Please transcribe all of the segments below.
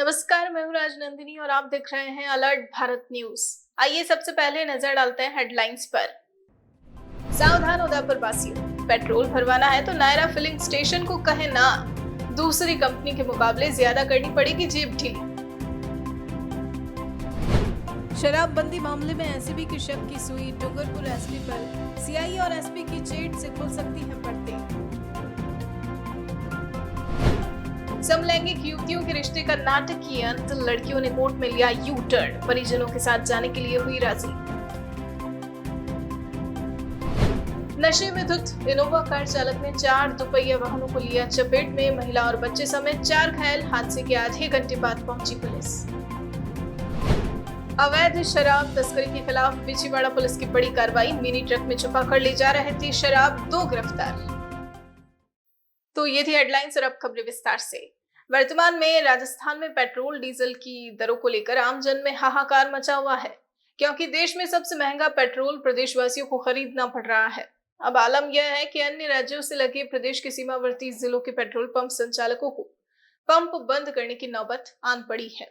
नमस्कार, मैं हूँ राजनंदिनी और आप देख रहे हैं अलर्ट भारत न्यूज। आइए सबसे पहले नजर डालते हैं हेडलाइंस पर। सावधान उदयपुर वासियों, पेट्रोल भरवाना है तो नायरा फिलिंग स्टेशन को कहे ना। दूसरी कंपनी के मुकाबले ज्यादा करनी पड़ेगी जेब ढीली। शराबबंदी मामले में एसीबी की शक की सुई डूंगरपुर एसपी पर। सीआई और एसपी की चेट से खुल सकती है पर्दे। समलैंगिक युवतियों के रिश्ते का नाटकीय अंत, लड़कियों ने कोर्ट में लिया यू टर्न, परिजनों के साथ जाने के लिए हुई राजी। नशे में धुत इनोवा कार चालक ने 4 दुपहिया वाहनों को लिया चपेट में, महिला और बच्चे समेत 4 घायल। हादसे के आधे घंटे बाद पहुंची पुलिस। अवैध शराब तस्करी के खिलाफ बिछीवाड़ा पुलिस की बड़ी कार्रवाई, मिनी ट्रक में छुपाकर ले जा रहे थे शराब, 2 गिरफ्तार। तो ये थी हेडलाइंस और अब खबरें विस्तार से। वर्तमान में राजस्थान में पेट्रोल डीजल की दरों को लेकर आमजन में हाहाकार मचा हुआ है, क्योंकि देश में सबसे महंगा पेट्रोल प्रदेशवासियों को खरीदना पड़ रहा है। अब आलम यह है कि अन्य राज्यों से लगे प्रदेश के सीमावर्ती जिलों के पेट्रोल पंप संचालकों को पंप बंद करने की नौबत आन पड़ी है,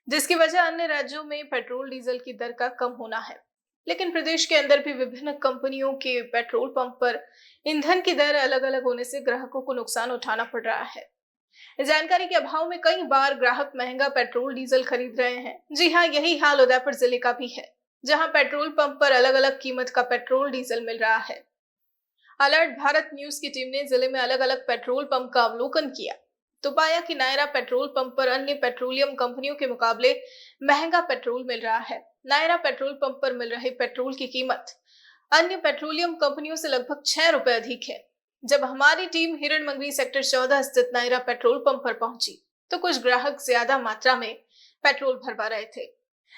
जिसकी वजह अन्य राज्यों में पेट्रोल डीजल की दर का कम होना है। लेकिन प्रदेश के अंदर भी विभिन्न कंपनियों के पेट्रोल पंप पर ईंधन की दर अलग अलग होने से ग्राहकों को नुकसान उठाना पड़ रहा है। जानकारी के अभाव में कई बार ग्राहक महंगा पेट्रोल डीजल खरीद रहे हैं। जी हां, यही हाल उदयपुर जिले का भी है, जहां पेट्रोल पंप पर अलग अलग कीमत का पेट्रोल डीजल मिल रहा है। अलर्ट भारत न्यूज की टीम ने जिले में अलग अलग पेट्रोल पंप का अवलोकन किया तो पाया कि नायरा पेट्रोल पंप पर अन्य पेट्रोलियम कंपनियों के मुकाबले महंगा पेट्रोल मिल रहा है। नायरा पेट्रोल पंप पर मिल रहे पेट्रोल की कीमत अन्य पेट्रोलियम कंपनियों से लगभग 6 रुपए अधिक है। जब हमारी टीम हिरणमंगरी सेक्टर 14 स्थित नायरा पेट्रोल पंप पर पहुंची तो कुछ ग्राहक ज्यादा मात्रा में पेट्रोल भरवा रहे थे।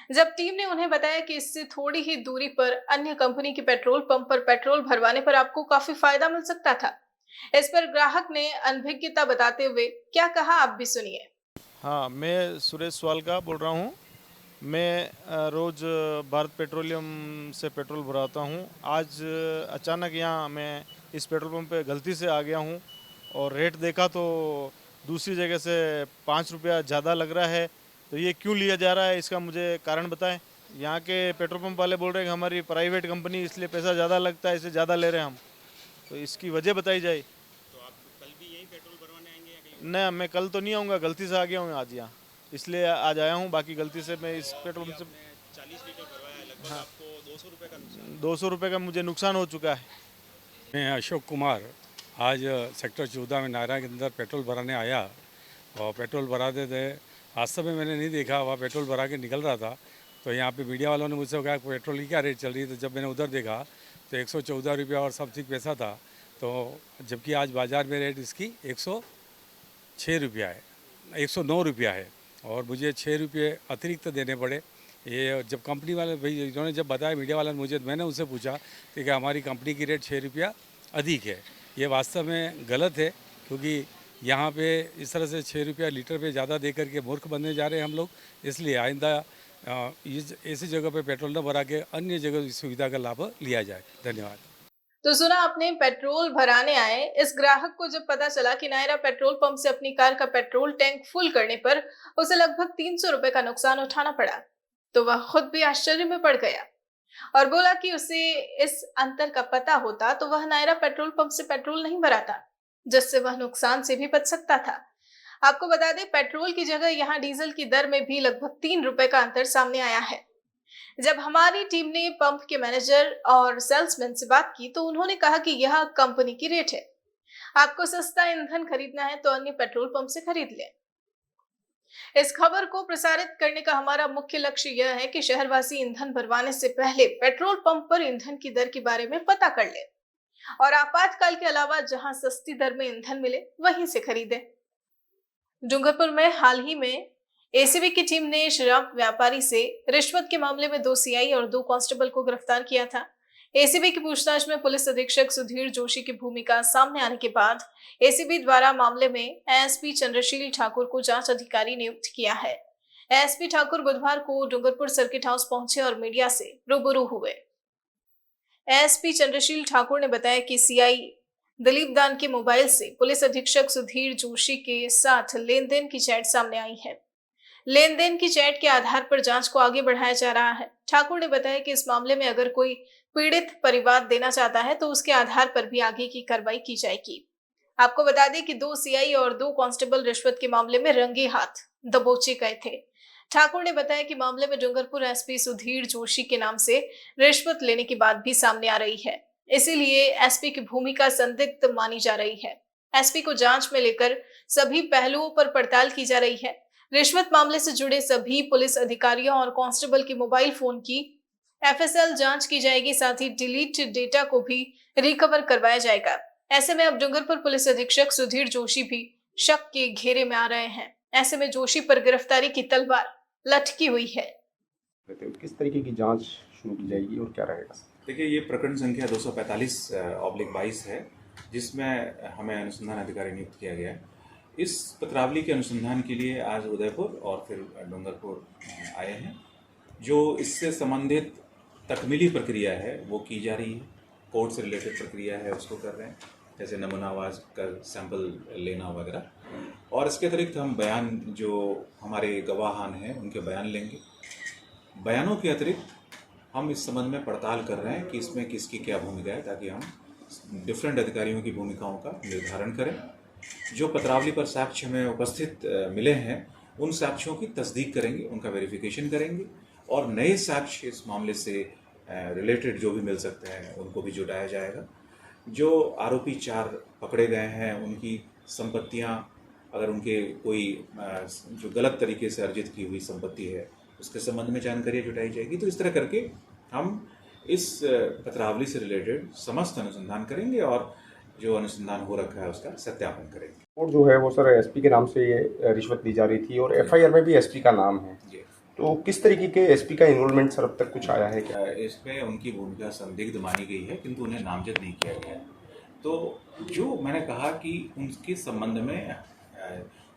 जब टीम ने उन्हें बताया कि इससे थोड़ी ही दूरी पर अन्य कंपनी के पेट्रोल पंप पर पेट्रोल भरवाने पर आपको काफी फायदा मिल सकता था, इस पर ग्राहक ने अनभिज्ञता बताते हुए क्या कहा, आप भी सुनिए। हाँ, मैं सुरेश स्वालका बोल रहा हूँ। मैं रोज़ भारत पेट्रोलियम से पेट्रोल भराता हूँ। आज अचानक यहाँ मैं इस पेट्रोल पंप पे गलती से आ गया हूँ और रेट देखा तो दूसरी जगह से 5 रुपया ज़्यादा लग रहा है। तो ये क्यों लिया जा रहा है, इसका मुझे कारण बताएं। यहाँ के पेट्रोल पंप वाले बोल रहे हैं कि हमारी प्राइवेट कंपनी इसलिए पैसा ज़्यादा लगता है, इससे ज़्यादा ले रहे हैं हम। तो इसकी वजह बताई जाए। तो आप कल भी यही पेट्रोल भरवाने आएंगे या कहीं? नहीं, मैं कल तो नहीं आऊँगा, गलती से आ गया हूँ आज यहाँ, इसलिए आज आया हूँ। बाकी गलती से मैं इस पेट्रोल पंप से 40 लीटर भरवाया है, लगभग आपको 200 रुपये का नुकसान। 200 रुपये का मुझे नुकसान हो चुका है। मैं अशोक कुमार आज सेक्टर 14 में नायरा के अंदर पेट्रोल भराने आया और पेट्रोल भराते थे। वास्तव में मैंने नहीं देखा, वहाँ पेट्रोल भरा के निकल रहा था तो यहाँ पे मीडिया वालों ने मुझसे कहा पेट्रोल की क्या रेट चल रही है। तो जब मैंने उधर देखा तो 114 रुपया और समथिंग पैसा था, तो जबकि आज बाज़ार में रेट इसकी 106 रुपया है, 109 रुपया है और मुझे 6 रुपये अतिरिक्त देने पड़े। ये जब कंपनी वाले भाई इन्होंने जब बताया मीडिया वाले ने मुझे, मैंने उनसे पूछा कि हमारी कंपनी की रेट 6 रुपया अधिक है। ये वास्तव में गलत है, क्योंकि यहाँ पे इस तरह से 6 रुपया लीटर पे ज़्यादा दे करके मूर्ख बनने जा रहे हैं हम लोग। इसलिए आइंदा ऐसी जगह पे पेट्रोल न भरा के अन्य जगह इस सुविधा का लाभ लिया जाए। धन्यवाद। तो सुना आपने, पेट्रोल भराने आए इस ग्राहक को जब पता चला कि नायरा पेट्रोल पंप से अपनी कार का पेट्रोल टैंक फुल करने पर उसे लगभग 300 रुपए का नुकसान उठाना पड़ा, तो वह खुद भी आश्चर्य में पड़ गया और बोला कि उसे इस अंतर का पता होता तो वह नायरा पेट्रोल पंप से पेट्रोल नहीं भराता, जिससे वह नुकसान से भी बच सकता था। आपको बता दें, पेट्रोल की जगह यहाँ डीजल की दर में भी लगभग 3 रुपए का अंतर सामने आया है। जब हमारी टीम ने पंप के मैनेजर और सेल्समैन से बात की तो उन्होंने कहा कि यह कंपनी की रेट है, आपको सस्ता ईंधन खरीदना है तो अन्य पेट्रोल पंप से खरीद लें। इस खबर को प्रसारित करने का हमारा मुख्य लक्ष्य यह है कि शहरवासी ईंधन भरवाने से पहले पेट्रोल पंप पर ईंधन की दर के बारे में पता कर ले और आपातकाल के अलावा जहां सस्ती दर में ईंधन मिले वहीं से खरीदें। डूंगरपुर में हाल ही में एसीबी की टीम ने शराब व्यापारी से रिश्वत के मामले में 2 सीआई और 2 कांस्टेबल को गिरफ्तार किया था। एसीबी की पूछताछ में पुलिस अधीक्षक सुधीर जोशी की भूमिका सामने आने के बाद एसीबी द्वारा मामले में एएसपी चंद्रशील ठाकुर को जांच अधिकारी नियुक्त किया है। एएसपी ठाकुर बुधवार को डूंगरपुर सर्किट हाउस पहुंचे और मीडिया से रूबरू हुए। एएसपी चंद्रशील ठाकुर ने बताया कि सीआई दिलीप दान के मोबाइल से पुलिस अधीक्षक सुधीर जोशी के साथ लेन देन की चैट सामने आई है। लेन देन की चैट के आधार पर जांच को आगे बढ़ाया जा रहा है। ठाकुर ने बताया कि इस मामले में अगर कोई पीड़ित परिवार देना चाहता है तो उसके आधार पर भी आगे की कार्रवाई की जाएगी। आपको बता दें कि 2 सीआई और 2 कांस्टेबल रिश्वत के मामले में रंगे हाथ दबोचे गए थे। ठाकुर ने बताया कि मामले में डूंगरपुर एसपी सुधीर जोशी के नाम से रिश्वत लेने की बात भी सामने आ रही है, इसीलिए एसपी की भूमिका संदिग्ध मानी जा रही है। एसपी को जांच में लेकर सभी पहलुओं पर पड़ताल की जा रही है। रिश्वत मामले से जुड़े सभी पुलिस अधिकारियों और कांस्टेबल के मोबाइल फोन की एफएसएल जांच की जाएगी, साथ ही डिलीट डेटा को भी रिकवर करवाया जाएगा। ऐसे में अब डूंगरपुर पुलिस अधीक्षक सुधीर जोशी भी शक के घेरे में आ रहे हैं। ऐसे में जोशी पर गिरफ्तारी की तलवार लटकी हुई है। किस तरीके की जांच शुरू की जाएगी और क्या रहेगा? देखिए, ये प्रकरण संख्या 245/22 है, जिसमें हमें अनुसंधान अधिकारी नियुक्त किया गया है। इस पत्रावली के अनुसंधान के लिए आज उदयपुर और फिर डूंगरपुर आए हैं। जो इससे संबंधित तकमीली प्रक्रिया है वो की जा रही है, कोर्ट से रिलेटेड प्रक्रिया है उसको कर रहे हैं, जैसे नमूना आवाज़ का सैंपल लेना वगैरह। और इसके अतिरिक्त हम बयान, जो हमारे गवाहान हैं उनके बयान लेंगे। बयानों के अतिरिक्त हम इस संबंध में पड़ताल कर रहे हैं कि इसमें किसकी क्या भूमिका है, ताकि हम डिफरेंट अधिकारियों की भूमिकाओं का निर्धारण करें। जो पत्रावली पर साक्ष्य में उपस्थित मिले हैं उन साक्ष्यों की तस्दीक करेंगे, उनका वेरिफिकेशन करेंगे और नए साक्ष्य इस मामले से रिलेटेड जो भी मिल सकते हैं उनको भी जुटाया जाएगा। जो आरोपी 4 पकड़े गए हैं उनकी संपत्तियां, अगर उनके कोई जो गलत तरीके से अर्जित की हुई संपत्ति है उसके संबंध में जानकारी जुटाई जाएगी। तो इस तरह करके हम इस पत्रावली से रिलेटेड समस्त अनुसंधान करेंगे और जो अनुसंधान हो रखा है उसका सत्यापन करेंगे। और जो है वो सर एसपी के नाम से ये रिश्वत दी जा रही थी और एफआईआर में भी एसपी का नाम है, तो किस तरीके के एसपी का इन्वॉल्वमेंट सर अब तक कुछ आया है क्या? इसमें उनकी भूमिका संदिग्ध मानी गई है, किंतु उन्हें नामजद नहीं किया गया है। तो जो मैंने कहा कि उनके संबंध में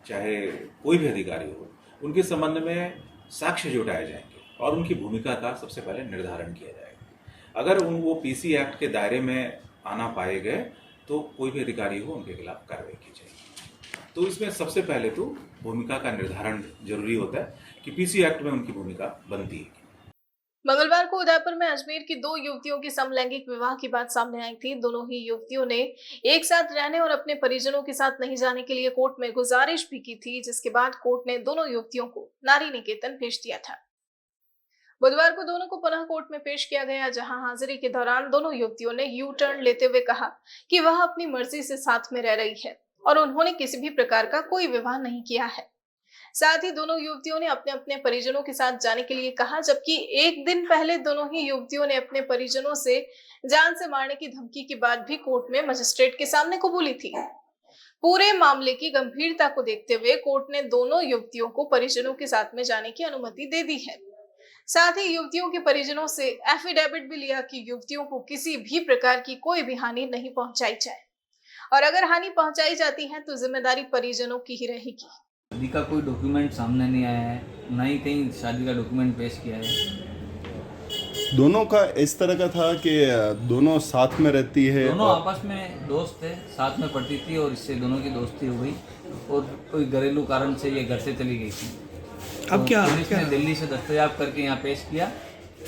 चाहे कोई भी अधिकारी हो, उनके संबंध में साक्ष्य जुटाए जाएंगे और उनकी भूमिका का सबसे पहले निर्धारण किया जाएगा। अगर वो पीसी एक्ट के दायरे में आना पाए गए तो कोई भी अधिकारी हो उनके खिलाफ कार्रवाई की जाएगी। तो इसमें सबसे पहले तो भूमिका का निर्धारण जरूरी होता है कि पीसी एक्ट में उनकी भूमिका बनती है। मंगलवार को उदयपुर में अजमेर की 2 युवतियों की समलैंगिक विवाह की बात सामने आई थी। दोनों ही युवतियों ने एक साथ रहने और अपने परिजनों के साथ नहीं जाने के लिए कोर्ट में गुजारिश भी की थी, जिसके बाद कोर्ट ने दोनों युवतियों को नारी निकेतन भेज दिया था। बुधवार को दोनों को पुनः कोर्ट में पेश किया गया, जहां हाजिरी के दौरान दोनों युवतियों ने यू टर्न लेते हुए कहा कि वह अपनी मर्जी से साथ में रह रही है और उन्होंने किसी भी प्रकार का कोई विवाह नहीं किया है। साथ ही दोनों युवतियों ने अपने अपने परिजनों के साथ जाने के लिए कहा, जबकि एक दिन पहले दोनों ही युवतियों ने अपने परिजनों से जान से मारने की धमकी की बात भी कोर्ट में मजिस्ट्रेट के सामने कबूली थी। पूरे मामले की गंभीरता को देखते हुए कोर्ट ने दोनों युवतियों को परिजनों के साथ में जाने की अनुमति दे दी है। साथ ही युवतियों के परिजनों से एफिडेविट भी लिया कि युवतियों को किसी भी प्रकार की कोई भी हानि नहीं पहुंचाई जाए और अगर हानि पहुंचाई जाती है तो जिम्मेदारी परिजनों की ही रहेगी। शादी का कोई डॉक्यूमेंट सामने नहीं आया है, ना ही कहीं शादी का डॉक्यूमेंट पेश किया है। दोनों का इस तरह का था कि दोनों साथ में रहती है, दोनों आपस में दोस्त थे, साथ में पढ़ती थी और इससे दोनों की दोस्ती हो गई और कोई घरेलू कारण से ये घर से चली गई थी। अब तो क्या पुलिस ने दिल्ली से दस्तयाब करके यहाँ पेश किया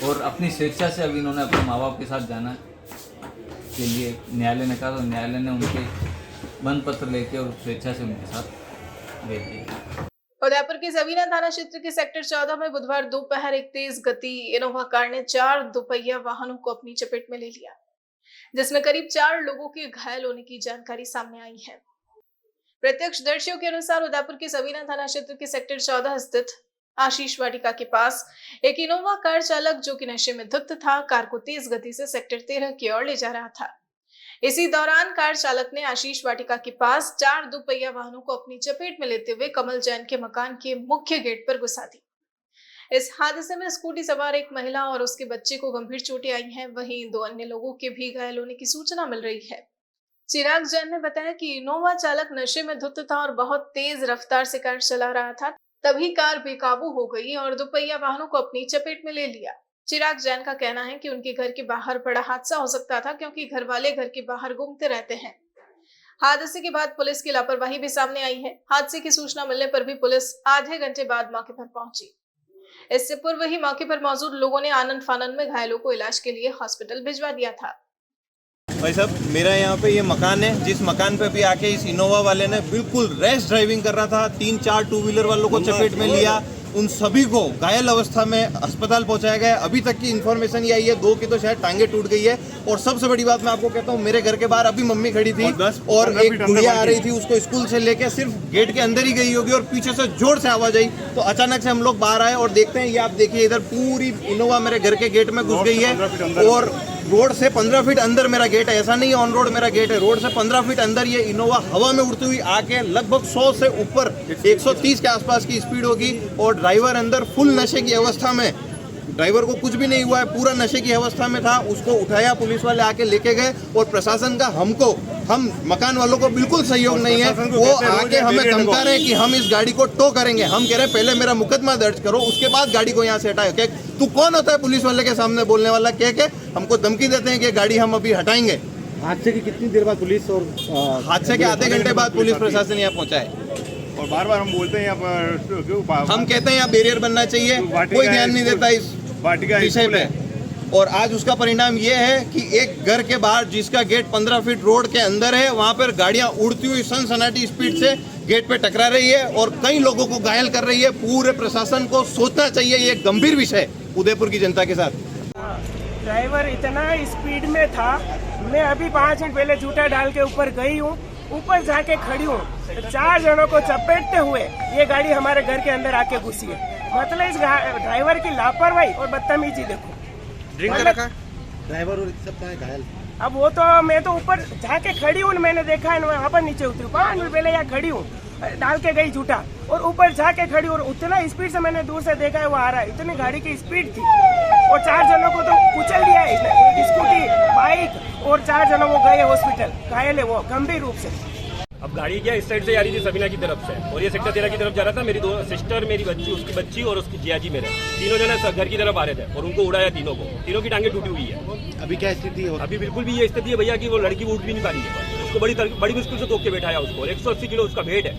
और अपनी स्वेच्छा से अब इन्होंने अपने माँ बाप के साथ जाना के लिए न्यायालय ने कहा, तो न्यायालय ने उनके बंद पत्र लेके और स्वेच्छा से उनके साथ भेज दिया। उदयपुर के सवीना थाना क्षेत्र के सेक्टर 14 में बुधवार दोपहर एक तेज गति इनोवा कार ने 4 दोपहिया वाहनों को अपनी चपेट में ले लिया, जिसमें करीब 4 लोगों के घायल होने की जानकारी सामने आई है। प्रत्यक्षदर्शियों के अनुसार उदयपुर के सवीना थाना क्षेत्र के सेक्टर 14 स्थित आशीष वाटिका के पास एक इनोवा कार चालक, जो कि नशे में धुत था, कार को तेज गति से सेक्टर 13 की ओर ले जा रहा था। इसी दौरान कार चालक ने आशीष वाटिका के पास 4 दोपहिया वाहनों को अपनी चपेट में लेते हुए कमल जैन के मकान के मुख्य गेट पर घुसा दी। इस हादसे में स्कूटी सवार एक महिला और उसके बच्चे को गंभीर चोटें आई हैं, वहीं 2 अन्य लोगों के भी घायल होने की सूचना मिल रही है। चिराग जैन ने बताया कि इनोवा चालक नशे में धुत था और बहुत तेज रफ्तार से कार चला रहा था, तभी कार बेकाबू हो गई और दोपहिया वाहनों को अपनी चपेट में ले लिया। चिराग जैन का कहना है कि उनके घर के बाहर बड़ा हादसा हो सकता था, क्योंकि घर वाले घर के बाहर घूमते रहते हैं। हादसे के बाद पुलिस की लापरवाही भी सामने आई है। हादसे की सूचना मिलने पर भी पुलिस आधे घंटे बाद मौके पर पहुंची। इससे पूर्व ही मौके पर मौजूद लोगों ने आनन फानन में घायलों को इलाज के लिए हॉस्पिटल भिजवा दिया था। भाई साहब, मेरा यहाँ पे ये मकान है, जिस मकान पे भी आके इस इनोवा वाले ने बिल्कुल रैश ड्राइविंग कर रहा था, 3-4 टू व्हीलर वालों को चपेट में लिया, उन सभी को घायल अवस्था में अस्पताल पहुंचाया गया। अभी तक की इन्फॉर्मेशन ये आई है 2 की तो शायद टांगे टूट गई है। और सबसे बड़ी बात मैं आपको कहता हूँ, मेरे घर के बाहर अभी मम्मी खड़ी थी और एक गुड़िया आ रही थी, उसको स्कूल से लेके सिर्फ गेट के अंदर ही गई होगी और पीछे से जोर से आवाज आई। तो अचानक से हम लोग बाहर आए और देखते हैं, ये आप देखिए इधर पूरी इनोवा मेरे घर के गेट में घुस गई है। और रोड से 15 फीट अंदर मेरा गेट है, ऐसा नहीं है ऑन रोड मेरा गेट है, रोड से 15 फीट अंदर ये इनोवा हवा में उड़ती हुई आके लगभग 100 से ऊपर 130 के आसपास की स्पीड होगी। और ड्राइवर अंदर फुल नशे की अवस्था में, ड्राइवर को कुछ भी नहीं हुआ है, पूरा नशे की अवस्था में था, उसको उठाया, पुलिस वाले आके लेके गए। और प्रशासन का हम मकान वालों को बिल्कुल सहयोग नहीं है। वो आके हमें धमका रहे हैं कि हम इस गाड़ी को टो करेंगे। हम कह रहे हैं पहले मेरा मुकदमा दर्ज करो, उसके बाद गाड़ी को यहाँ से हटाओ। क्या तू कौन होता है पुलिस वाले के सामने बोलने वाला? कह के हमको धमकी देते हैं कि गाड़ी हम अभी हटाएंगे। हादसे की कितनी देर बाद पुलिस और हादसे के आधे घंटे बाद पुलिस प्रशासन यहाँ पहुंचा है। और बार बार हम बोलते हैं यहाँ पर, हम कहते हैं यहाँ बैरियर बनना चाहिए, कोई ध्यान नहीं देता इस विषय पे। और आज उसका परिणाम ये है कि एक घर के बाहर जिसका गेट 15 फीट रोड के अंदर है, वहाँ पर गाड़ियाँ उड़ती हुई सनसनाटी स्पीड से गेट पे टकरा रही है और कई लोगों को घायल कर रही है। पूरे प्रशासन को सोचना चाहिए, ये गंभीर विषय उदयपुर की जनता के साथ। ड्राइवर इतना स्पीड में था, मैं अभी 5 मिनट पहले जूता डाल के ऊपर गई हूँ, ऊपर जाके खड़ी हूँ, 4 जनों को चपेटते हुए ये गाड़ी हमारे घर के अंदर आके घुसी है। मतलब इस ड्राइवर की लापरवाही और बदतमीजी देखो। ड्रिंक कर रखा ड्राइवर और सब घायल। अब वो तो मैं तो ऊपर जाके खड़ी हूँ, मैंने देखा है, वहाँ पर नीचे उतरी 5 मिनट पहले यहाँ खड़ी हूँ, डाल के गई झूठा और ऊपर जाके खड़ी, और उतना स्पीड से मैंने दूर से देखा है वो आ रहा है, इतनी गाड़ी की स्पीड थी। और 4 जनों को तो कुचल दिया है इसने, एक स्कूटी, बाइक, और 4 जनों को गए हॉस्पिटल, घायल है वो गंभीर रूप से। अब गाड़ी क्या इस साइड से आ रही थी सबीना की तरफ से, और ये सेक्टर 13 की तरफ जा रहा था। मेरी 2 सिस्टर, मेरी बच्ची, उसकी बच्ची और उसकी जियाजी मेरे, तीनों जने घर की तरफ आ रहे थे और उनको उड़ाया तीनों को। तीनों की टांगे टूटी हुई है। अभी क्या स्थिति है? अभी बिल्कुल भी ये स्थिति है भैया कि वो लड़की उठ भी नहीं पा रही है। उसको बड़ी मुश्किल से तोड़ के बैठाया उसको, 180 किलो उसका वेट है।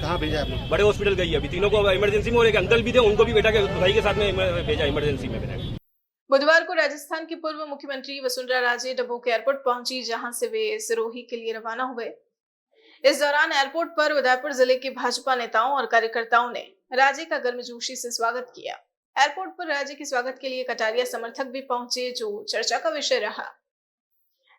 कहाँ भेजा आपने? बड़े हॉस्पिटल गई है अभी। तीनों को इमरजेंसी में, और एक अंकल भी थे, उनको भी बैठा के भाई के साथ में भेजा इमरजेंसी में बैठा। बुधवार को राजस्थान की पूर्व मुख्यमंत्री वसुंधरा राजे डबोक एयरपोर्ट पहुंची, जहां से वे सिरोही के लिए रवाना हुए। इस दौरान एयरपोर्ट पर उदयपुर जिले के भाजपा नेताओं और कार्यकर्ताओं ने राजे का गर्मजोशी से स्वागत किया। एयरपोर्ट पर राजे के स्वागत के लिए कटारिया समर्थक भी पहुंचे, जो चर्चा का विषय रहा।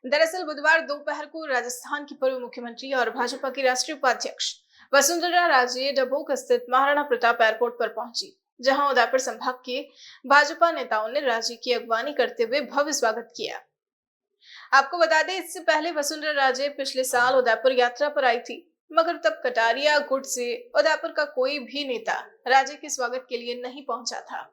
दरअसल बुधवार दोपहर को राजस्थान की पूर्व मुख्यमंत्री और भाजपा की राष्ट्रीय उपाध्यक्ष वसुंधरा राजे डबोक स्थित महाराणा प्रताप एयरपोर्ट पर पहुंची, जहां उदयपुर संभाग के भाजपा नेताओं ने राजे की अगवानी करते हुए भव्य स्वागत किया। आपको बता दें, इससे पहले वसुंधरा राजे पिछले साल उदयपुर यात्रा पर आई थी, मगर तब कटारिया गुट से उदयपुर का कोई भी नेता राजे के स्वागत के लिए नहीं पहुंचा था।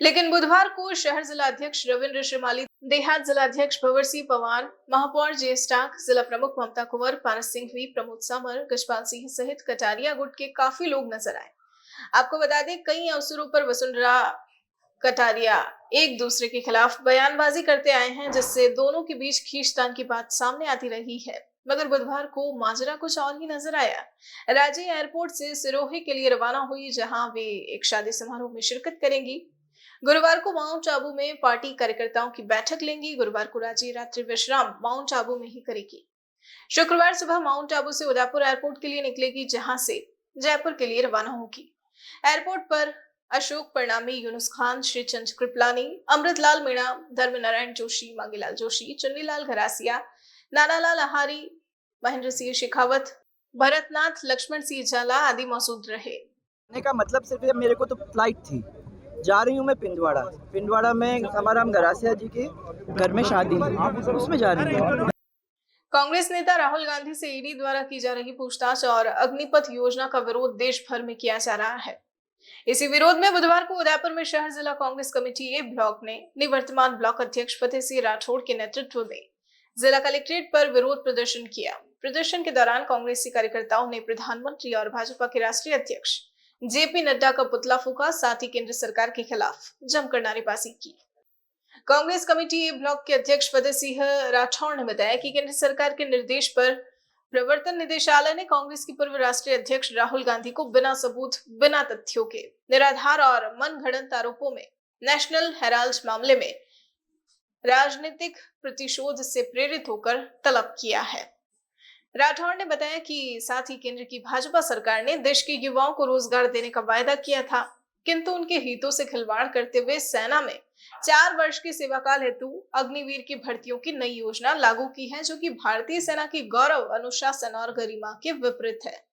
लेकिन बुधवार को शहर जिला अध्यक्ष रविंद्र श्रीमाली, देहात जिला अध्यक्ष भंवर सिंह पवार, महापौर जे स्टाक, जिला प्रमुख ममता कुंवर, पारस सिंघवी, प्रमोद सामर, गजपाल सिंह सहित कटारिया गुट के काफी लोग नजर आए। आपको बता दें, कई अवसरों पर वसुंधरा कटारिया एक दूसरे के खिलाफ बयानबाजी करते आए हैं, जिससे दोनों के बीच खींचतान की बात सामने आती रही है। मगर बुधवार को माजरा कुछ और ही नजर आया। राजे एयरपोर्ट से सिरोही के लिए रवाना हुई, जहां वे एक शादी समारोह में शिरकत करेंगी। गुरुवार को माउंट आबू में पार्टी कार्यकर्ताओं की बैठक लेंगी। गुरुवार को राजे रात्रि विश्राम माउंट आबू में ही करेगी। शुक्रवार सुबह माउंट आबू से उदयपुर एयरपोर्ट के लिए निकलेगी, जहां से जयपुर के लिए रवाना होगी। एयरपोर्ट पर अशोक परनामी, यूनुस खान, श्रीचंद कृपलानी, अमृतलाल मीणा, धर्मनारायण जोशी, मांगीलाल जोशी, चुन्नीलाल घरासिया, नानालाल आहारी, महेंद्र सिंह शेखावत, भरतनाथ, लक्ष्मण सिंह झाला आदि मौजूद रहे। का मतलब सिर्फ मेरे को तो फ्लाइट थी, जा रही हूँ मैं पिंडवाड़ा में समाराम घरासिया जी के घर में शादी है, उसमें जा रही हूँ। कांग्रेस नेता राहुल गांधी से ईडी द्वारा की जा रही पूछताछ और अग्निपथ योजना का विरोध देश भर में किया जा रहा है। इसी विरोध में बुधवार को उदयपुर में शहर जिला कांग्रेस कमेटी ए ब्लॉक ने निवर्तमान ब्लॉक अध्यक्ष फतेह सिंह राठौड़ के नेतृत्व में जिला कलेक्ट्रेट पर विरोध प्रदर्शन किया। प्रदर्शन के दौरान कांग्रेसी कार्यकर्ताओं ने प्रधानमंत्री और भाजपा के राष्ट्रीय अध्यक्ष जेपी नड्डा का पुतला फूका, साथ ही केंद्र सरकार के खिलाफ जमकर नारेबाजी की। कांग्रेस कमेटी ए ब्लॉक के अध्यक्ष फतेह सिंह राठौड़ ने बताया कि केंद्र सरकार के निर्देश पर प्रवर्तन निदेशालय ने कांग्रेस की पूर्व राष्ट्रीय अध्यक्ष राहुल गांधी को बिना सबूत, बिना तथ्यों के निराधार और मनगढ़ंत आरोपों में नेशनल हेराल्ड मामले में राजनीतिक प्रतिशोध से प्रेरित होकर तलब किया है। राठौड़ ने बताया कि साथ ही केंद्र की भाजपा सरकार ने देश के युवाओं को रोजगार देने का वायदा किया था, किंतु उनके हितों से खिलवाड़ करते हुए सेना में 4 वर्ष के सेवाकाल हेतु अग्निवीर की भर्तियों की नई योजना लागू की है, जो कि भारतीय सेना की गौरव, अनुशासन और गरिमा के विपरीत है।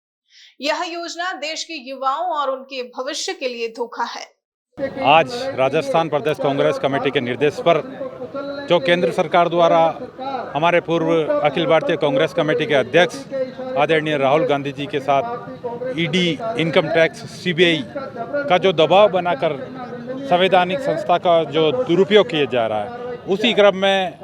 यह योजना देश के युवाओं और उनके भविष्य के लिए धोखा है। आज राजस्थान प्रदेश कांग्रेस कमेटी के निर्देश पर जो केंद्र सरकार द्वारा हमारे पूर्व अखिल भारतीय कांग्रेस कमेटी के अध्यक्ष आदरणीय राहुल गांधी जी के साथ ईडी, इनकम टैक्स, सीबीआई का जो दबाव बनाकर संवैधानिक संस्था का जो दुरुपयोग किया जा रहा है, उसी क्रम में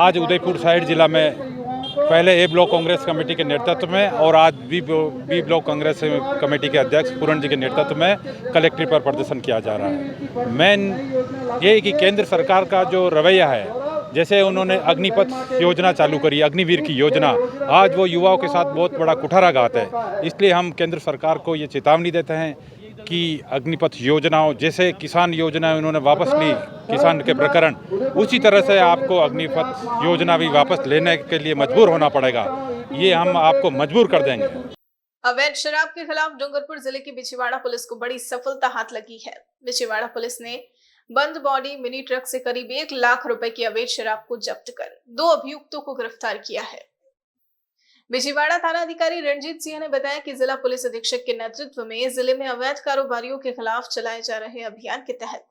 आज उदयपुर साइड जिला में पहले ए ब्लॉक कांग्रेस कमेटी के नेतृत्व में और आज बी ब्लॉक कांग्रेस कमेटी के अध्यक्ष पूरण जी के नेतृत्व में कलेक्ट्रेट पर प्रदर्शन किया जा रहा है। मेन ये कि केंद्र सरकार का जो रवैया है, जैसे उन्होंने अग्निपथ योजना चालू करी, अग्निवीर की योजना, आज वो युवाओं के साथ बहुत बड़ा कुठाराघात है। इसलिए हम केंद्र सरकार को ये चेतावनी देते हैं कि अग्निपथ योजनाओं जैसे किसान योजना उन्होंने वापस ली, किसान के प्रकरण, उसी तरह से आपको अग्निपथ योजना भी वापस लेने के लिए मजबूर होना पड़ेगा। ये हम आपको मजबूर कर देंगे। अवैध शराब के खिलाफ डूंगरपुर जिले की बिछीवाड़ा पुलिस को बड़ी सफलता हाथ लगी है। बिछीवाड़ा पुलिस ने बंद बॉडी मिनी ट्रक से करीब 1 लाख रुपए की अवैध शराब को जब्त कर 2 अभियुक्तों को गिरफ्तार किया है। बिछीवाड़ा थाना अधिकारी रणजीत सिंह ने बताया कि जिला पुलिस अधीक्षक के नेतृत्व में जिले में अवैध कारोबारियों के खिलाफ चलाए जा रहे अभियान के तहत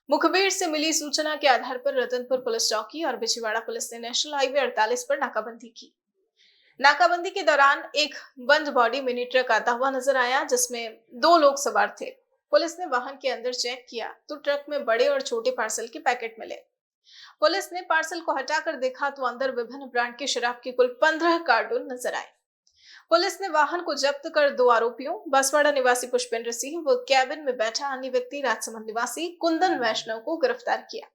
मुखबिर से मिली सूचना के आधार पर रतनपुर पुलिस चौकी और बिछीवाड़ा पुलिस ने नेशनल हाईवे 48 पर नाकाबंदी की। नाकाबंदी के दौरान एक बंद बॉडी मिनी ट्रक आता हुआ नजर आया, जिसमें 2 लोग सवार थे। पुलिस ने वाहन के अंदर चेक किया तो ट्रक में बड़े और छोटे पार्सल के पैकेट मिले। पुलिस ने पार्सल को हटाकर देखा तो अंदर विभिन्न ब्रांड की शराब के कुल 15 कार्टून नजर आए। पुलिस ने वाहन को जब्त कर 2 आरोपियों, बसवाड़ा निवासी पुष्पेंद्र सिंह व कैबिन में बैठा अन्य व्यक्ति राजसमंद निवासी कुंदन वैष्णव को गिरफ्तार किया।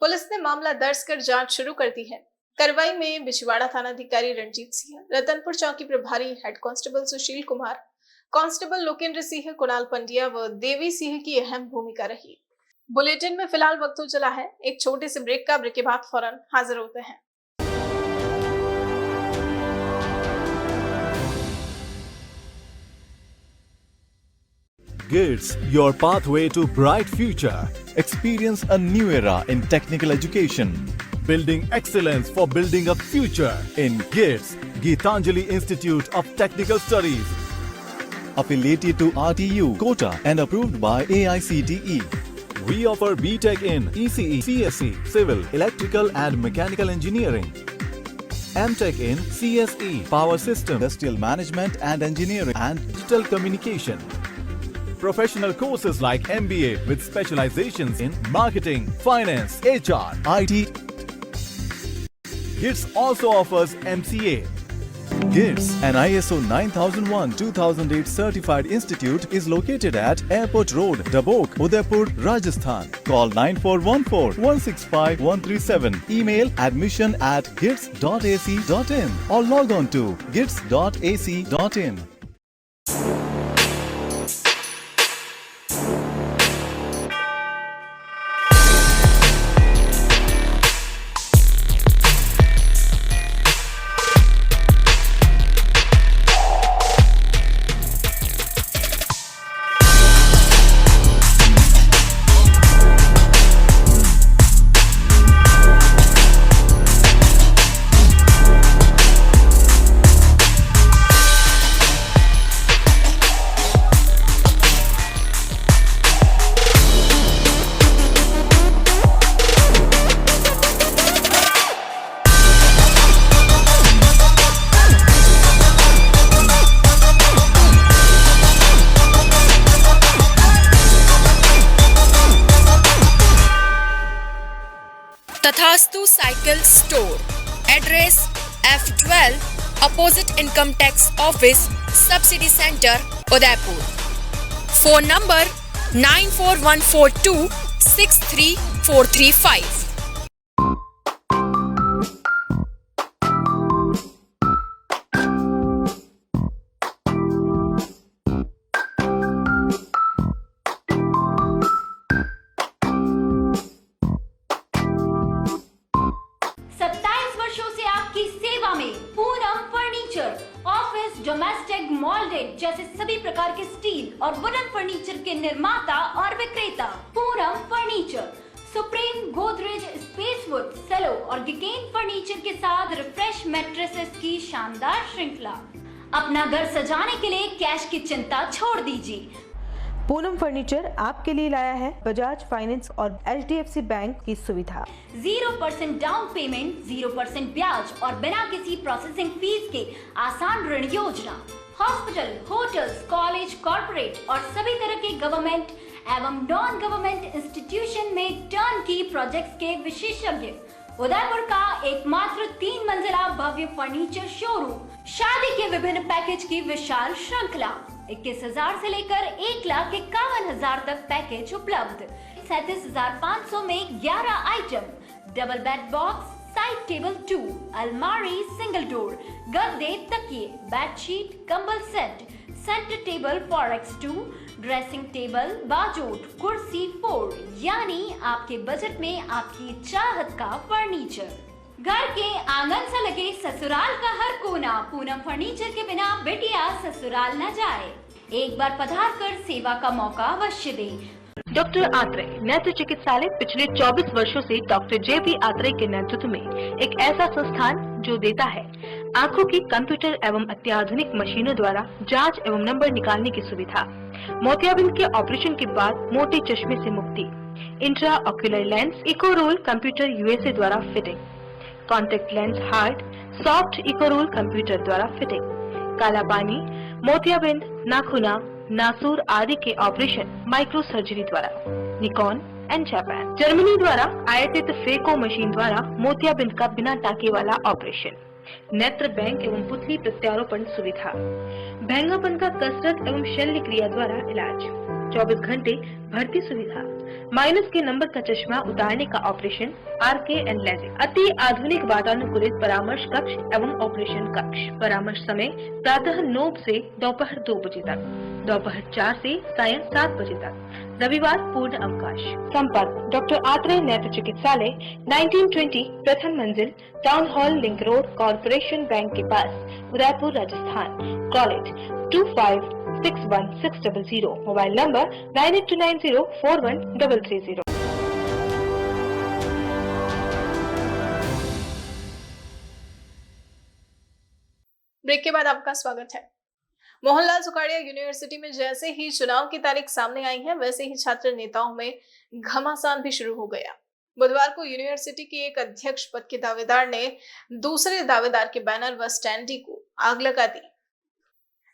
पुलिस ने मामला दर्ज कर जांच शुरू कर दी है। कार्रवाई में बिछीवाड़ा थाना अधिकारी रणजीत सिंह, रतनपुर चौकी प्रभारी head constable Sushil Kumar, constable Lokendra Singh, Kunal Pandya व देवी सिंह की अहम भूमिका रही। बुलेटिन में फिलहाल वक्त हो चला है एक छोटे से ब्रेक का। ब्रेक के बाद फौरन हाजिर होते हैं। GITS, your pathway to bright future. Experience a new era in technical education. Building excellence for building a future in GITS, Geetanjali Institute of Technical Studies. Affiliated to RTU, Kota and approved by AICTE. We offer BTech in ECE, CSE, Civil, Electrical and Mechanical Engineering. MTech in CSE, Power System, Industrial Management and Engineering and Digital Communication. Professional courses like MBA with specializations in Marketing, Finance, HR, IT. GITS also offers MCA. GITS, an ISO 9001-2008 certified institute, is located at Airport Road, Dabok, Udaipur, Rajasthan. Call 9414-165-137. Email admission@gits.ac.in or log on to gits.ac.in. तथास्तु cycle store, address F12 opposite income tax office, subsidy centre, Udaipur. Phone number 9414263435। जैसे सभी प्रकार के steel और wooden furniture के निर्माता और विक्रेता। Poonam furniture Supreme, Godrej, Spacewood, Cello और गिकेन फर्नीचर के साथ रिफ्रेश मैट्रेसेस की शानदार श्रृंखला। अपना घर सजाने के लिए कैश की चिंता छोड़ दीजिए। पूनम फर्नीचर आपके लिए लाया है बजाज फाइनेंस और HDFC बैंक की सुविधा। 0% डाउन पेमेंट, 0% ब्याज और बिना किसी प्रोसेसिंग फीस के आसान ऋण योजना। हॉस्पिटल, होटल्स, कॉलेज, कॉर्पोरेट और सभी तरह के गवर्नमेंट एवं नॉन गवर्नमेंट इंस्टीट्यूशन में टर्न की प्रोजेक्ट्स के विशेषज्ञ। उदयपुर का एकमात्र 3 मंजिला भव्य फर्नीचर शोरूम। शादी के विभिन्न पैकेज की विशाल श्रृंखला। 21,000 से लेकर 1,51,000 तक पैकेज उपलब्ध। 37,500 में 11 item, double bed box, side table 2, अलमारी, सिंगल डोर, गद्दे, तकिए, बेडशीट, कंबल set, centre table 4x2, dressing table, बाजोट, कुर्सी 4, यानी आपके बजट में आपकी चाहत का फर्नीचर। घर के आंगन से लगे ससुराल का हर कोना। पूनम फर्नीचर के बिना बेटिया ससुराल न जाए। एक बार पधार कर सेवा का मौका अवश्य दे। डॉक्टर आत्रेय नेत्र चिकित्सालय पिछले 24 वर्षों से डॉक्टर JP आत्रेय के नेतृत्व में एक ऐसा संस्थान जो देता है आंखों की कंप्यूटर एवं अत्याधुनिक मशीनों द्वारा जांच एवं नंबर निकालने की सुविधा, मोतियाबिंद के ऑपरेशन के बाद मोटे चश्मे से मुक्ति, intra ocular lens, echo roll computer USA द्वारा fitting, contact lens hard, soft echo roll computer द्वारा फिटिंग, काला पानी, मोतियाबिंद, नाखूना, नासूर आदि के ऑपरेशन माइक्रो सर्जरी द्वारा, निकॉन एंड जापान, जर्मनी द्वारा आयातित फेको मशीन द्वारा मोतियाबिंद का बिना टाके वाला ऑपरेशन, नेत्र बैंक एवं पुतली प्रत्यारोपण सुविधा, भैंगापन का कसरत एवं शल्य क्रिया द्वारा इलाज, 24 घंटे भर्ती सुविधा, माइनस के नंबर का चश्मा उतारने का ऑपरेशन, RK एंड लेजिक, अति आधुनिक वातानुकूलित परामर्श कक्ष एवं ऑपरेशन कक्ष। परामर्श समय प्रातः 9 से दोपहर 2 बजे तक, दोपहर 4 से सायं 7 बजे तक, रविवार पूर्ण अवकाश। संपर्क डॉक्टर आत्रेय नेत्र चिकित्सालय 1920 प्रथम मंजिल, town hall, link road, corporation bank के पास, Udaipur, Rajasthan. College 25616000, mobile number 9829041330। Break के बाद आपका स्वागत है। मोहनलाल सुखाड़िया यूनिवर्सिटी में जैसे ही चुनाव की तारीख सामने आई है, वैसे ही छात्र नेताओं में घमासान भी शुरू हो गया। बुधवार को यूनिवर्सिटी के एक अध्यक्ष पद के दावेदार ने दूसरे दावेदार के बैनर व स्टैंडी को आग लगा दी।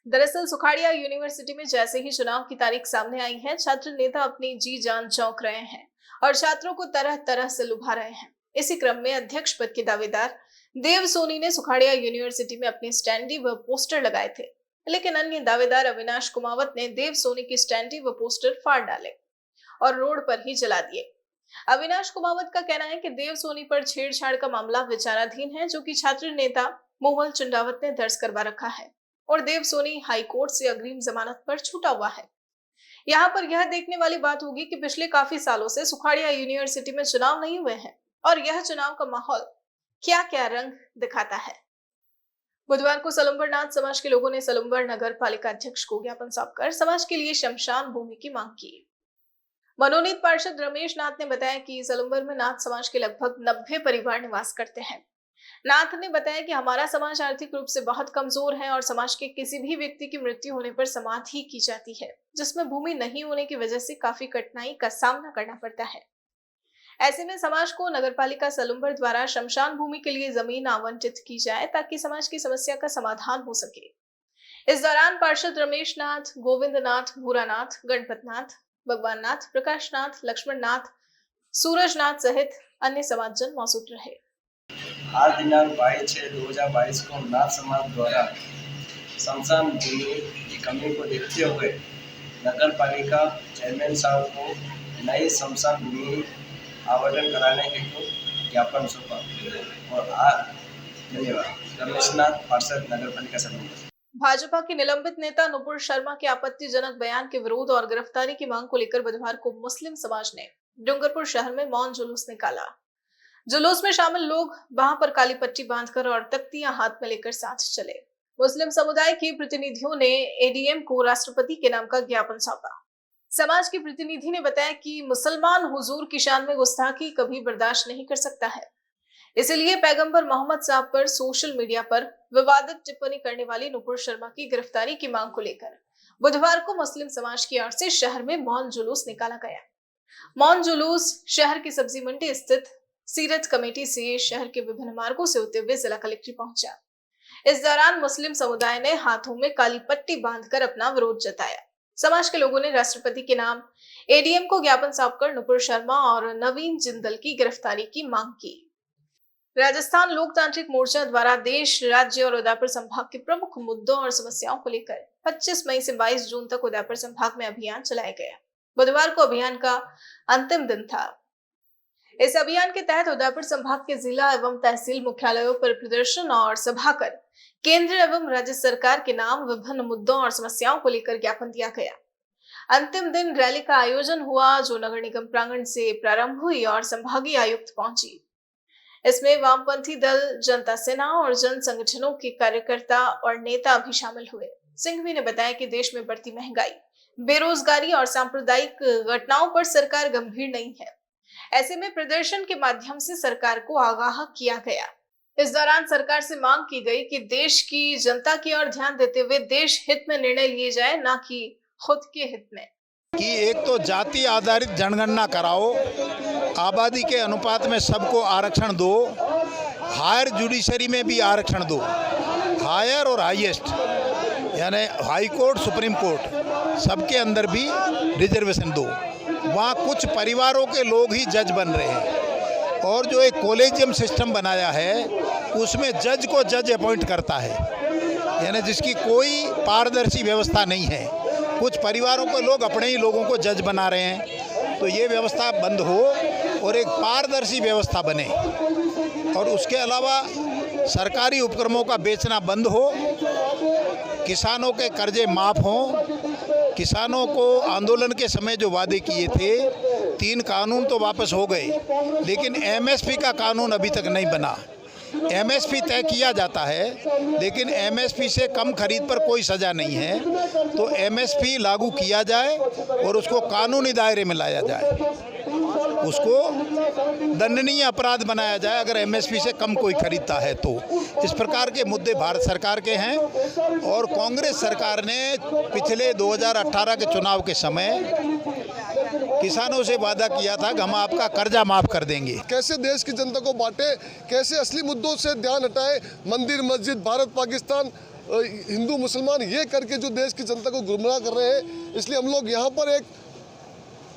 दरअसल सुखाड़िया यूनिवर्सिटी में जैसे ही चुनाव की तारीख सामने आई है, छात्र नेता अपनी जी जान चौंक रहे हैं और छात्रों को तरह तरह से लुभा रहे हैं। इसी क्रम में अध्यक्ष पद के दावेदार देव सोनी ने सुखाड़िया यूनिवर्सिटी में अपनी स्टैंडी व पोस्टर लगाए थे, लेकिन अन्य दावेदार अविनाश कुमावत ने देव सोनी की स्टैंडी व पोस्टर फाड़ डाले और रोड पर ही जला दिए। अविनाश कुमावत का कहना है कि देव सोनी पर छेड़छाड़ का मामला विचाराधीन है, जो कि छात्र नेता मोहल चंडावत ने दर्ज करवा रखा है और देव सोनी हाई कोर्ट से अग्रिम जमानत पर छूटा हुआ है। यहाँ पर यह देखने वाली बात होगी कि पिछले काफी सालों से सुखाड़िया यूनिवर्सिटी में चुनाव नहीं हुए हैं और यह चुनाव का माहौल क्या क्या रंग दिखाता है। बुधवार को सलुम्बर नाथ समाज के लोगों ने सलुम्बर नगर पालिका अध्यक्ष को ज्ञापन सौंपकर समाज के लिए शमशान भूमि की मांग की। मनोनीत पार्षद रमेश नाथ ने बताया कि सलुम्बर में नाथ समाज के लगभग 90 परिवार निवास करते हैं। नाथ ने बताया कि हमारा समाज आर्थिक रूप से बहुत कमजोर है और समाज के किसी भी व्यक्ति की मृत्यु होने पर समाधि की जाती है, जिसमें भूमि नहीं होने की वजह से काफी कठिनाई का सामना करना पड़ता है। ऐसे में समाज को नगरपालिका सलुम्बर द्वारा शमशान भूमि के लिए जमीन आवंटित की जाए ताकि समाज की समस्या का समाधान हो सके। इस दौरान पार्षद रमेश नाथ, गोविंद नाथ, भूरानाथ, गणपत नाथ, भगवान नाथ, प्रकाश नाथ, लक्ष्मण नाथ, सूरज नाथ सहित अन्य समाजजन मौजूद रहे। आज दिनांक 22/6/2022 को नाथ समाज द्वारा शमशान भूमि की कमी को देखते हुए नगर पालिका चेयरमैन साहब को नई शमशान भूमि आवंटन कराने हेतु ज्ञापन सौंपा और आज धन्यवाद। रमेश नाथ, पार्षद नगर पालिका सलुम्बर। भाजपा के निलंबित नेता नुपुर शर्मा के आपत्तिजनक बयान के विरोध और गिरफ्तारी की मांग को लेकर बुधवार को मुस्लिम समाज ने डूंगरपुर शहर में मौन जुलूस निकाला। जुलूस में शामिल लोग बाह पर काली पट्टी बांधकर और तख्तियां हाथ में लेकर साथ चले। मुस्लिम समुदाय के प्रतिनिधियों ने एडीएम को राष्ट्रपति के नाम का ज्ञापन सौंपा। समाज के प्रतिनिधि ने बताया कि मुसलमान हुजूर की शान में गुस्ताखी कभी बर्दाश्त नहीं कर सकता है, इसलिए पैगंबर मोहम्मद साहब पर सोशल मीडिया पर विवादित टिप्पणी करने वाली नुपुर शर्मा की गिरफ्तारी की मांग को लेकर बुधवार को मुस्लिम समाज की ओर से शहर में मौन जुलूस निकाला गया। मौन जुलूस शहर की सब्जी मंडी स्थित सीरत कमेटी से शहर के विभिन्न मार्गों से होते हुए जिला कलेक्ट्रेट पहुंचा। इस दौरान मुस्लिम समुदाय ने हाथों में काली पट्टी बांधकर अपना विरोध जताया। समाज के लोगों ने राष्ट्रपति के नाम एडीएम को ज्ञापन सौंपकर नुपुर शर्मा और नवीन जिंदल की गिरफ्तारी की मांग की। राजस्थान लोकतांत्रिक मोर्चा द्वारा देश, राज्य और उदयपुर संभाग के प्रमुख मुद्दों और समस्याओं को लेकर 25 मई से 22 जून तक उदयपुर संभाग में अभियान चलाया गया। बुधवार को अभियान का अंतिम दिन था। इस अभियान के तहत उदयपुर संभाग के जिला एवं तहसील मुख्यालयों पर प्रदर्शन और सभा कर केंद्र एवं राज्य सरकार के नाम विभिन्न मुद्दों और समस्याओं को लेकर ज्ञापन दिया गया। अंतिम दिन रैली का आयोजन हुआ, जो नगर निगम प्रांगण से प्रारंभ हुई और संभागीय आयुक्त पहुंची। इसमें वामपंथी दल, जनता सेना और जन संगठनों के कार्यकर्ता और नेता भी शामिल हुए। सिंघवी ने बताया कि देश में बढ़ती महंगाई, बेरोजगारी और सांप्रदायिक घटनाओं पर सरकार गंभीर नहीं है। ऐसे में प्रदर्शन के माध्यम से सरकार को आगाह किया गया। इस दौरान सरकार से मांग की गई कि देश की जनता की ओर ध्यान देते हुए देश हित में निर्णय लिए जाए, न कि खुद के हित में। कि एक तो जाति आधारित जनगणना कराओ, आबादी के अनुपात में सबको आरक्षण दो, हायर जुडिशरी में भी आरक्षण दो, हायर और हाईएस्ट यानी हाई कोर्ट, सुप्रीम कोर्ट सबके अंदर भी रिजर्वेशन दो। वहाँ कुछ परिवारों के लोग ही जज बन रहे हैं और जो एक कॉलेजियम सिस्टम बनाया है उसमें जज को जज अपॉइंट करता है, यानी जिसकी कोई पारदर्शी व्यवस्था नहीं है। कुछ परिवारों के लोग अपने ही लोगों को जज बना रहे हैं। तो ये व्यवस्था बंद हो और एक पारदर्शी व्यवस्था बने। और उसके अलावा सरकारी उपक्रमों का बेचना बंद हो, किसानों के कर्जे माफ़ हों, किसानों को आंदोलन के समय जो वादे किए थे 3 कानून तो वापस हो गए, लेकिन एमएसपी का कानून अभी तक नहीं बना। एमएसपी तय किया जाता है लेकिन एमएसपी से कम खरीद पर कोई सज़ा नहीं है। तो एमएसपी लागू किया जाए और उसको कानूनी दायरे में लाया जाए, उसको दंडनीय अपराध बनाया जाए अगर एमएसपी से कम कोई खरीदता है तो। इस प्रकार के मुद्दे भारत सरकार के हैं। और कांग्रेस सरकार ने पिछले 2018 के चुनाव के समय किसानों से वादा किया था कि हम आपका कर्जा माफ़ कर देंगे। कैसे देश की जनता को बांटे, कैसे असली मुद्दों से ध्यान हटाए, मंदिर मस्जिद, भारत पाकिस्तान, हिंदू मुसलमान, ये करके जो देश की जनता को गुमराह कर रहे हैं। इसलिए हम लोग यहाँ पर एक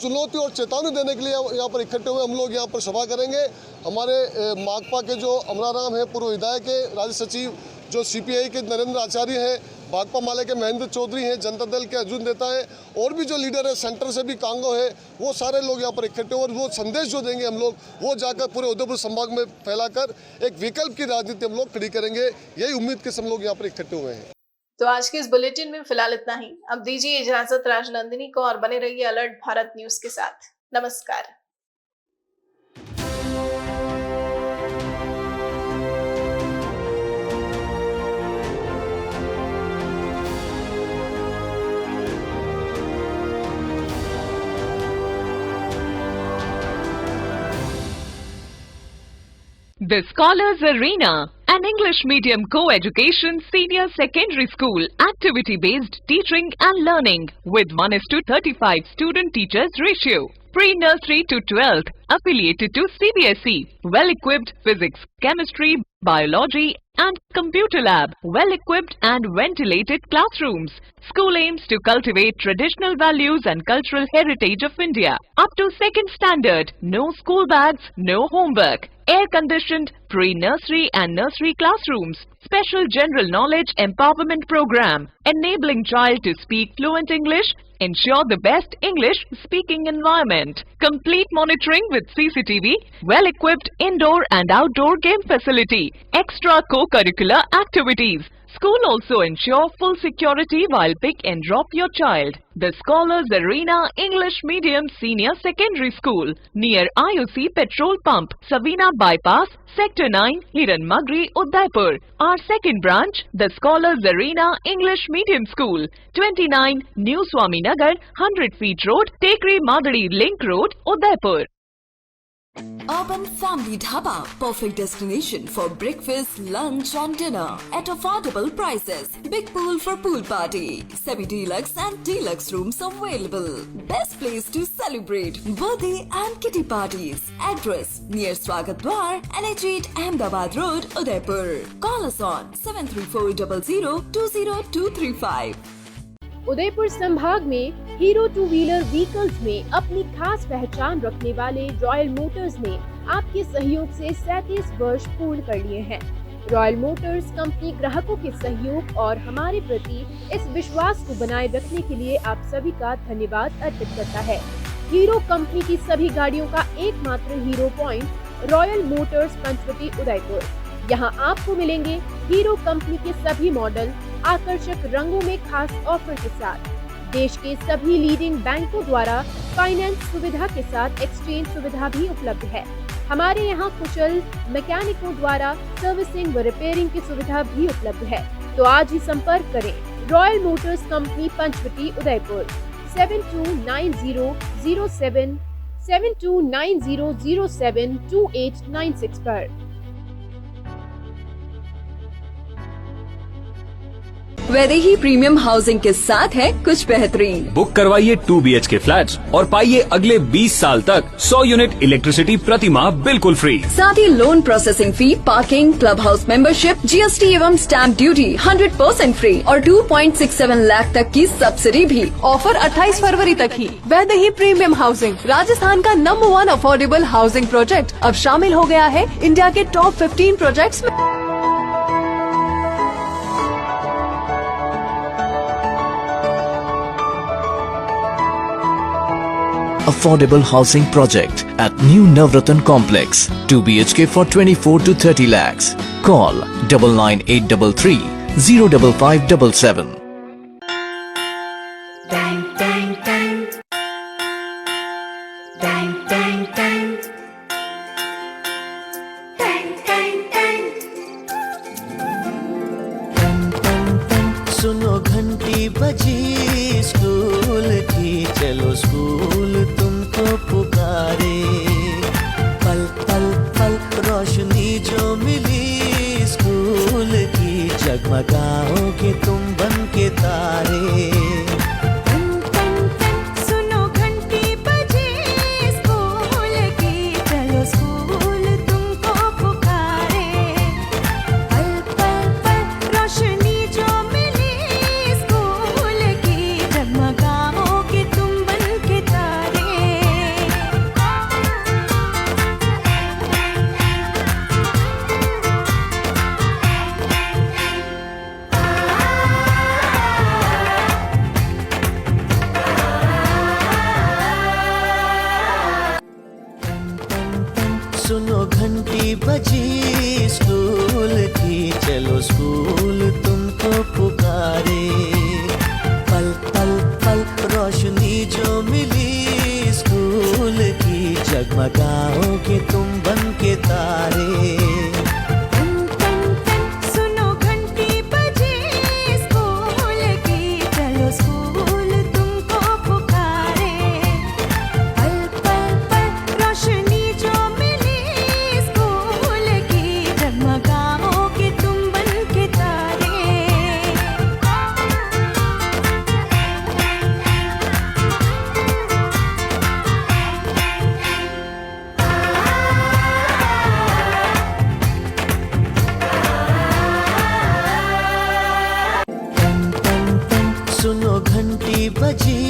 चुनौती और चेतावनी देने के लिए यहाँ पर इकट्ठे हुए। हम लोग यहाँ पर सभा करेंगे। हमारे माकपा के जो अमराराम है, पूर्व विधायक के राज्य सचिव, जो सीपीआई के नरेंद्र आचार्य हैं, भाकपा माले के महेंद्र चौधरी हैं, जनता दल के अर्जुन नेता है, और भी जो लीडर है, सेंटर से भी कांगो है, वो सारे लोग यहाँ पर इकट्ठे हुए। और वो संदेश जो देंगे हम लोग, वो जाकर पूरे उदयपुर संभाग में फैलाकर एक विकल्प की राजनीति हम लोग खड़ी करेंगे। यही उम्मीद के सब लोग यहाँ पर इकट्ठे हुए हैं। तो आज के इस बुलेटिन में फिलहाल इतना ही। अब दीजिए इजाजत राजनंदिनी को और बने रहिए अलर्ट भारत न्यूज के साथ। नमस्कार। The Scholars Arena, an English medium co-education senior secondary school, activity-based teaching and learning with 1:35 student-teachers ratio. Pre-nursery to 12th, affiliated to CBSE. Well-equipped physics, chemistry, biology and computer lab. Well-equipped and ventilated classrooms. School aims to cultivate traditional values and cultural heritage of India. Up to 2nd standard, no school bags, no homework. Air-conditioned pre-nursery and nursery classrooms. Special general knowledge empowerment program, enabling child to speak fluent English. Ensure the best English speaking environment. Complete monitoring with CCTV. Well-equipped indoor and outdoor game facility. Extra co-curricular activities. School also ensure full security while pick and drop your child. The Scholars Arena English Medium Senior Secondary School near IOC Petrol Pump, Savina Bypass, Sector 9, Hiran Magri, Udaipur. Our second branch, the Scholars Arena English Medium School, 29 New Swaminagar, 100 Feet Road, Tekri Madadi Link Road, Udaipur. Urban Family Dhaba, perfect destination for breakfast, lunch and dinner at affordable prices. Big pool for pool party, semi-deluxe and deluxe rooms available. Best place to celebrate birthday and kitty parties. Address near Swagat Dwar, NH8 Ahmedabad Road, Udaipur. Call us on 73400 Udaipur संभाग में hero two wheeler vehicles में अपनी खास पहचान रखने वाले royal Motors ने आपके सहयोग से 37 वर्ष पूर्ण कर लिए हैं। रॉयल मोटर्स कंपनी ग्राहकों के सहयोग और हमारे प्रति इस विश्वास को बनाए रखने के लिए आप सभी का धन्यवाद अर्पित करता है। हीरो कंपनी की सभी गाड़ियों का एकमात्र Hero point Royal Motors Panchvati Udaipur. यहाँ आपको मिलेंगे हीरो कंपनी के सभी मॉडल आकर्षक रंगों में खास ऑफर के साथ। देश के सभी लीडिंग बैंकों द्वारा फाइनेंस सुविधा के साथ एक्सचेंज सुविधा भी उपलब्ध है। हमारे यहाँ कुशल मैकेनिकों द्वारा सर्विसिंग व रिपेयरिंग की सुविधा भी उपलब्ध है। तो आज ही संपर्क करें Royal Motors company Panchvati Udaipur 7290072896 पर। वैदेही प्रीमियम हाउसिंग के साथ है कुछ बेहतरीन। बुक करवाइए 2 BHK फ्लैट्स और पाइए अगले 20 साल तक 100 यूनिट इलेक्ट्रिसिटी प्रति माह बिल्कुल फ्री। साथ ही loan processing fee, parking, club house membership, GST एवं स्टैम्प ड्यूटी 100% फ्री और 2.67 लाख तक की सब्सिडी भी। ऑफर 28 फरवरी तक ही। वैदेही प्रीमियम हाउसिंग राजस्थान का नंबर 1 अफोर्डेबल हाउसिंग प्रोजेक्ट अब शामिल हो गया है इंडिया के टॉप 15 प्रोजेक्ट्स में। Affordable housing project at New Navratan Complex, 2 BHK for 24 to 30 lakhs. Call 99833 05577. सुनो घंटी बजी स्कूल की, चलो स्कूल तुमको पुकारे। पल पल पल रोशनी जो मिली स्कूल की, जगमगाओगे तुम बन के तारे। सुनो घंटी बजी स्कूल की, चलो स्कूल तुमको पुकारे। पल पल पल रोशनी जो मिली स्कूल की, जगमगाओगे तुम बन के तारे। सुनो घंटी बजी स्कूल की, चलो स्कूल तुमको पुकारे। पल पल पल रोशनी जो मिली स्कूल की, जगमगाओगे तुम बन के तारे। सुनो घंटी बजी स्कूल की, चलो स्कूल तुमको पुकारे। पल पल पल रोशनी जो मिली स्कूल की, जगमगाओगे तुम बन के तारे। सुनो घंटी बजी